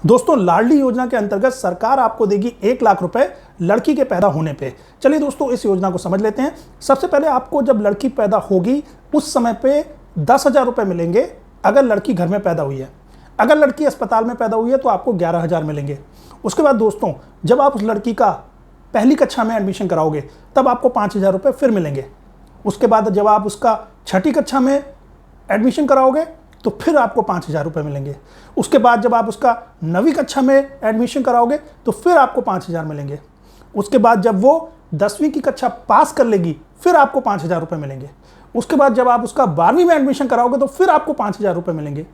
दोस्तों लाडली योजना के अंतर्गत सरकार आपको देगी 1 लाख रुपए लड़की के पैदा होने पे। चलिए दोस्तों इस योजना को समझ लेते हैं। सबसे पहले आपको जब लड़की पैदा होगी उस समय पे 10,000 रुपए मिलेंगे अगर लड़की घर में पैदा हुई है। अगर लड़की अस्पताल में पैदा हुई है तो आपको 11,000 मिलेंगे। उसके बाद दोस्तों जब आप उस लड़की का पहली कक्षा में एडमिशन कराओगे तब आपको 5,000 रुपये फिर मिलेंगे। उसके बाद जब आप उसका छठी कक्षा में एडमिशन कराओगे तो फिर आपको 5,000 रुपये मिलेंगे। उसके बाद जब आप उसका 9वीं कक्षा में एडमिशन कराओगे तो फिर आपको 5,000 मिलेंगे। उसके बाद जब वो 10वीं की कक्षा पास कर लेगी फिर आपको 5,000 रुपये मिलेंगे। उसके बाद जब आप उसका 12वीं में एडमिशन कराओगे तो फिर आपको 5,000 रुपये मिलेंगे।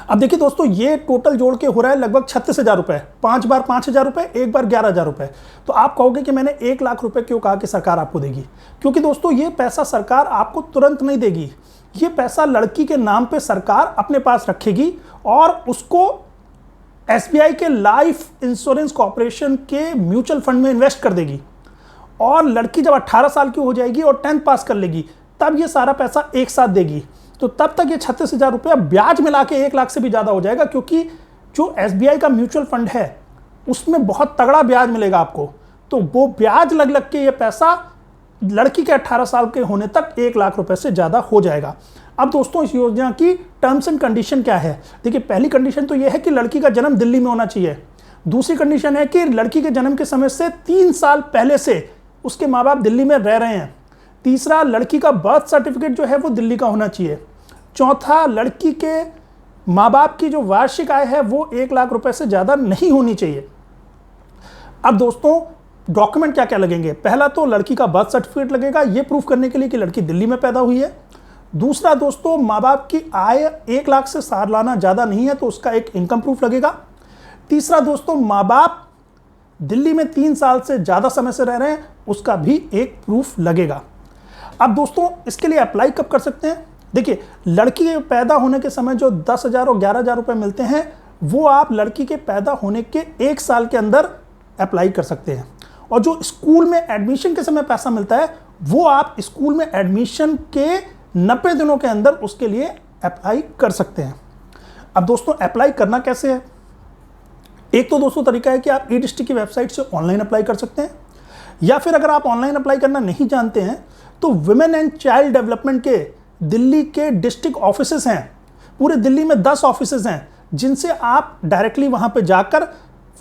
अब देखिए दोस्तों ये टोटल जोड़ के हो रहा है लगभग 36,000 रुपये। 5 बार 5,000 रुपये, एक बार 11,000 रुपये। तो आप कहोगे कि मैंने 1 लाख रुपये क्यों कहा कि सरकार आपको देगी? क्योंकि दोस्तों ये पैसा सरकार आपको तुरंत नहीं देगी। ये पैसा लड़की के नाम पे सरकार अपने पास रखेगी और उसको एसबीआई के लाइफ इंश्योरेंस कॉर्पोरेशन के म्यूचुअल फंड में इन्वेस्ट कर देगी। और लड़की जब 18 साल की हो जाएगी और 10th पास कर लेगी तब ये सारा पैसा एक साथ देगी। तो तब तक ये 36,000 रुपया ब्याज मिला के 1 लाख से भी ज़्यादा हो जाएगा, क्योंकि जो एसबीआई का म्यूचुअल फंड है उसमें बहुत तगड़ा ब्याज मिलेगा आपको। तो वो ब्याज लग लग के ये पैसा लड़की के 18 साल के होने तक 1 लाख रुपए से ज़्यादा हो जाएगा। अब दोस्तों इस योजना की टर्म्स एंड कंडीशन क्या है? देखिए पहली कंडीशन तो ये है कि लड़की का जन्म दिल्ली में होना चाहिए। दूसरी कंडीशन है कि लड़की के जन्म के समय से 3 साल पहले से उसके माँ बाप दिल्ली में रह रहे हैं। तीसरा, लड़की का बर्थ सर्टिफिकेट जो है वो दिल्ली का होना चाहिए। चौथा, लड़की के माँ बाप की जो वार्षिक आय है वो 1 लाख रुपए से ज़्यादा नहीं होनी चाहिए। अब दोस्तों डॉक्यूमेंट क्या क्या लगेंगे? पहला तो लड़की का बर्थ सर्टिफिकेट लगेगा, ये प्रूफ करने के लिए कि लड़की दिल्ली में पैदा हुई है। दूसरा दोस्तों माँ बाप की आय 1 लाख से सालाना ज़्यादा नहीं है तो उसका एक इनकम प्रूफ लगेगा। तीसरा दोस्तों माँ बाप दिल्ली में 3 साल से ज़्यादा समय से रह रहे हैं, उसका भी एक प्रूफ लगेगा। अब दोस्तों इसके लिए अप्लाई कब कर सकते हैं? देखिए लड़की के पैदा होने के समय जो 10,000 और 11,000 रुपये मिलते हैं वो आप लड़की के पैदा होने के 1 साल के अंदर अप्लाई कर सकते हैं। और जो स्कूल में एडमिशन के समय पैसा मिलता है वो आप स्कूल में एडमिशन के 90 दिनों के अंदर उसके लिए अप्लाई कर सकते हैं। अब दोस्तों अप्लाई करना कैसे है? एक तो दोस्तों तरीका है कि आप ई डिस्ट्रिक्ट की वेबसाइट से ऑनलाइन अप्लाई कर सकते हैं, या फिर अगर आप ऑनलाइन अप्लाई करना नहीं जानते हैं तो वुमेन एंड चाइल्ड डेवलपमेंट के दिल्ली के डिस्ट्रिक्ट ऑफिसेस हैं। पूरे दिल्ली में 10 ऑफिसेस हैं जिनसे आप डायरेक्टली वहां पे जाकर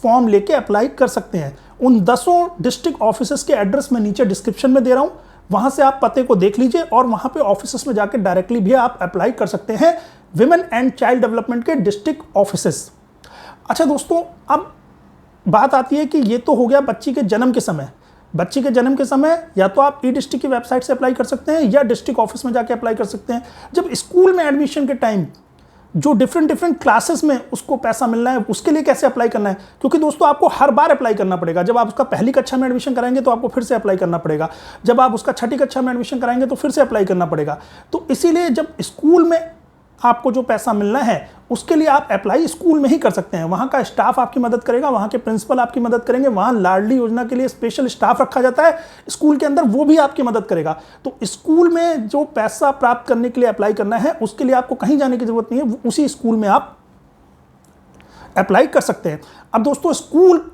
फॉर्म लेके अप्लाई कर सकते हैं। उन 10 डिस्ट्रिक्ट ऑफिसेस के एड्रेस मैं नीचे डिस्क्रिप्शन में दे रहा हूं, वहां से आप पते को देख लीजिए और वहां पे ऑफिसेस में जाकर डायरेक्टली भी आप अप्लाई कर सकते हैं, विमेन एंड चाइल्ड डेवलपमेंट के डिस्ट्रिक्ट ऑफिसेस। अच्छा दोस्तों अब बात आती है कि ये तो हो गया बच्ची के जन्म के समय। बच्ची के जन्म के समय या तो आप ई डिस्ट्रिक्ट की वेबसाइट से अप्लाई कर सकते हैं या डिस्ट्रिक्ट ऑफिस में जाके अप्लाई कर सकते हैं। जब स्कूल में एडमिशन के टाइम जो डिफरेंट क्लासेस में उसको पैसा मिलना है उसके लिए कैसे अप्लाई करना है? क्योंकि दोस्तों आपको हर बार अप्लाई करना पड़ेगा। जब आप उसका पहली कक्षा में एडमिशन कराएंगे तो आपको फिर से अप्लाई करना पड़ेगा। जब आप उसका छठी कक्षा में एडमिशन कराएंगे तो फिर से अप्लाई करना पड़ेगा। तो इसीलिए जब स्कूल में आपको जो पैसा मिलना है उसके लिए आप अप्लाई स्कूल में ही कर सकते हैं। वहाँ का स्टाफ आपकी मदद करेगा, वहाँ के प्रिंसिपल आपकी मदद करेंगे। वहाँ लाडली योजना के लिए स्पेशल स्टाफ रखा जाता है स्कूल के अंदर, वो भी आपकी मदद करेगा। तो स्कूल में जो पैसा प्राप्त करने के लिए अप्लाई करना है उसके लिए आपको कहीं जाने की जरूरत नहीं है, उसी स्कूल में आप अप्लाई कर सकते हैं। अब दोस्तों स्कूल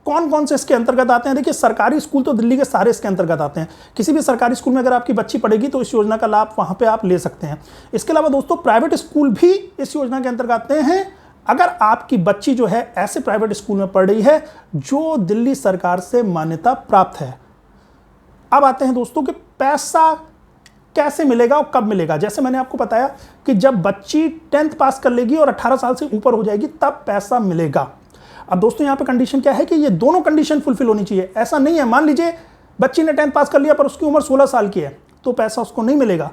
कौन कौन से इसके अंतर्गत आते हैं? देखिए सरकारी स्कूल तो दिल्ली के सारे इसके अंतर्गत आते हैं। किसी भी सरकारी स्कूल में अगर आपकी बच्ची पढ़ेगी तो इस योजना का लाभ वहां पे आप ले सकते हैं। इसके अलावा दोस्तों प्राइवेट स्कूल भी इस योजना के अंतर्गत आते हैं अगर आपकी बच्ची जो है ऐसे प्राइवेट स्कूल में पढ़ रही है जो दिल्ली सरकार से मान्यता प्राप्त है। अब आते हैं दोस्तों कि पैसा कैसे मिलेगा और कब मिलेगा। जैसे मैंने आपको बताया कि जब बच्ची 10th पास कर लेगी और 18 साल से ऊपर हो जाएगी तब पैसा मिलेगा। अब दोस्तों यहाँ पे कंडीशन क्या है कि ये दोनों कंडीशन फुलफिल होनी चाहिए। ऐसा नहीं है मान लीजिए बच्ची ने 10th पास कर लिया पर उसकी उम्र 16 साल की है तो पैसा उसको नहीं मिलेगा।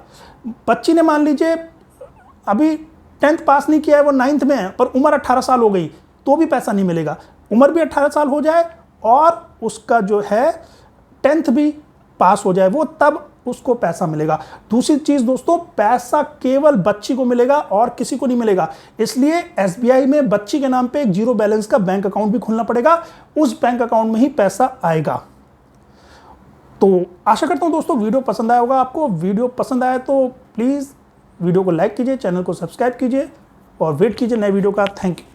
बच्ची ने मान लीजिए अभी 10th पास नहीं किया है, वो 9th में है पर उम्र 18 साल हो गई तो भी पैसा नहीं मिलेगा। उम्र भी 18 साल हो जाए और उसका जो है 10th भी पास हो जाए वो, तब उसको पैसा मिलेगा। दूसरी चीज दोस्तों पैसा केवल बच्ची को मिलेगा और किसी को नहीं मिलेगा। इसलिए एसबीआई में बच्ची के नाम पे एक 0 बैलेंस का बैंक अकाउंट भी खोलना पड़ेगा, उस बैंक अकाउंट में ही पैसा आएगा। तो आशा करता हूं दोस्तों वीडियो पसंद आया होगा आपको। वीडियो पसंद आया तो प्लीज वीडियो को लाइक कीजिए, चैनल को सब्सक्राइब कीजिए और वेट कीजिए नए वीडियो का। Thank you.